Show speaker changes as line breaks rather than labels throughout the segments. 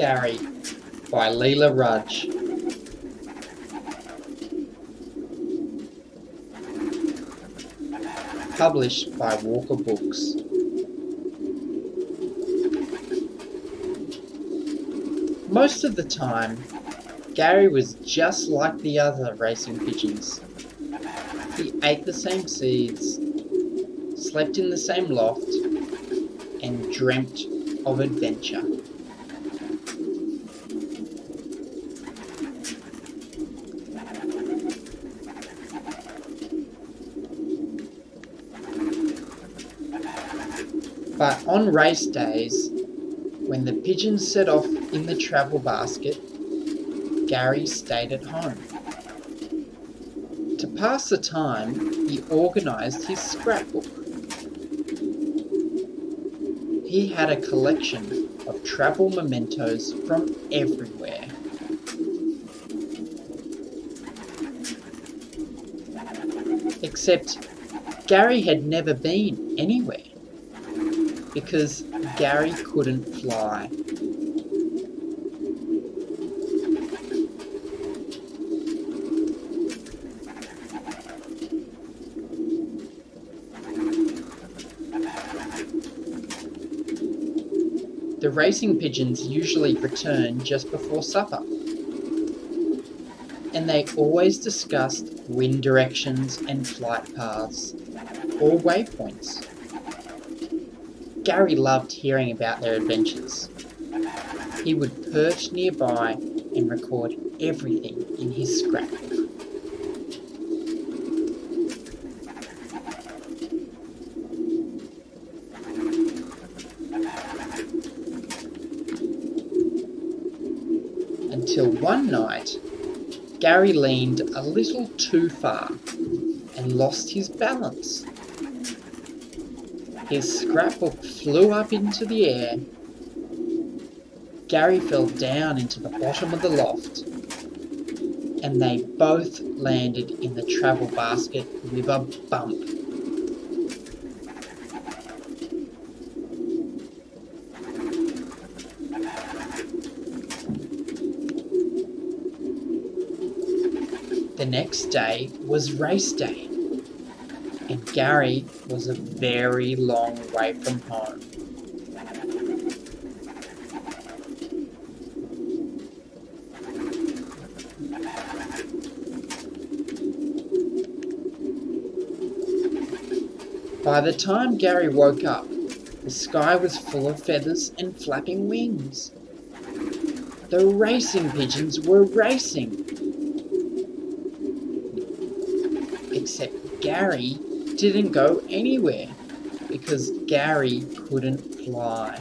Gary by Leila Rudge. Published by Walker Books. Most of the time, Gary was just like the other racing pigeons. He ate the same seeds, slept in the same loft, and dreamt of adventure. But on race days, when the pigeons set off in the travel basket, Gary stayed at home. To pass the time, he organised his scrapbook. He had a collection of travel mementos from everywhere. Except Gary had never been anywhere, because Gary couldn't fly. The racing pigeons usually return just before supper, and they always discussed wind directions and flight paths, or waypoints. Gary loved hearing about their adventures. He would perch nearby and record everything in his scrapbook. Until one night, Gary leaned a little too far and lost his balance. His scrapbook flew up into the air. Gary fell down into the bottom of the loft, and they both landed in the travel basket with a bump. The next day was race day, and Gary was a very long way from home. By the time Gary woke up, the sky was full of feathers and flapping wings. The racing pigeons were racing. Except Gary didn't go anywhere, because Gary couldn't fly.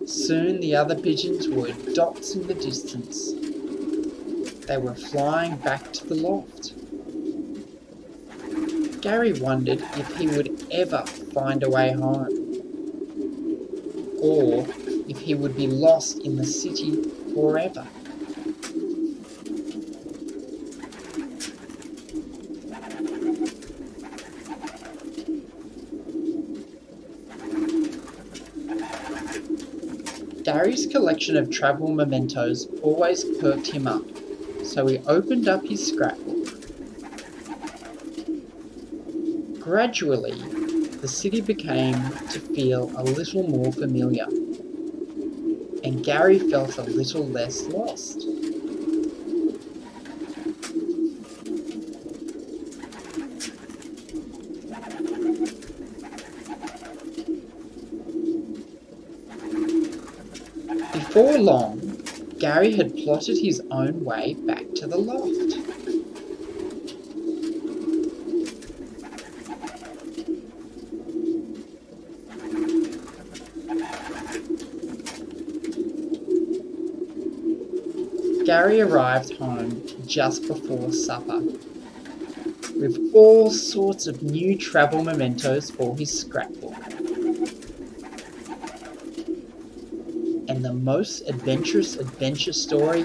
Soon the other pigeons were dots in the distance. They were flying back to the loft. Gary wondered if he would ever find a way home, or if he would be lost in the city forever. Gary's collection of travel mementos always perked him up, so he opened up his scrapbook. Gradually, the city became to feel a little more familiar, and Gary felt a little less lost. Before long, Gary had plotted his own way back to the loft. Gary arrived home just before supper, with all sorts of new travel mementos for his scrapbook. And the most adventurous adventure story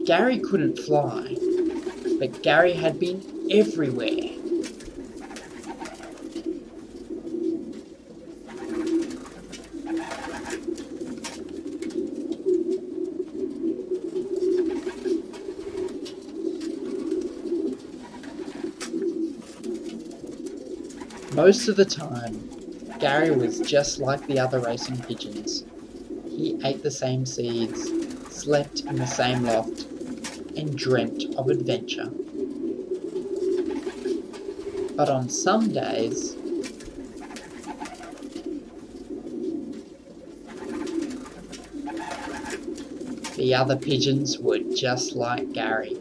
Gary couldn't fly, but Gary had been everywhere. Most of the time, Gary was just like the other racing pigeons. He ate the same seeds, slept in the same loft, and dreamt of adventure. But on some days, the other pigeons were just like Gary.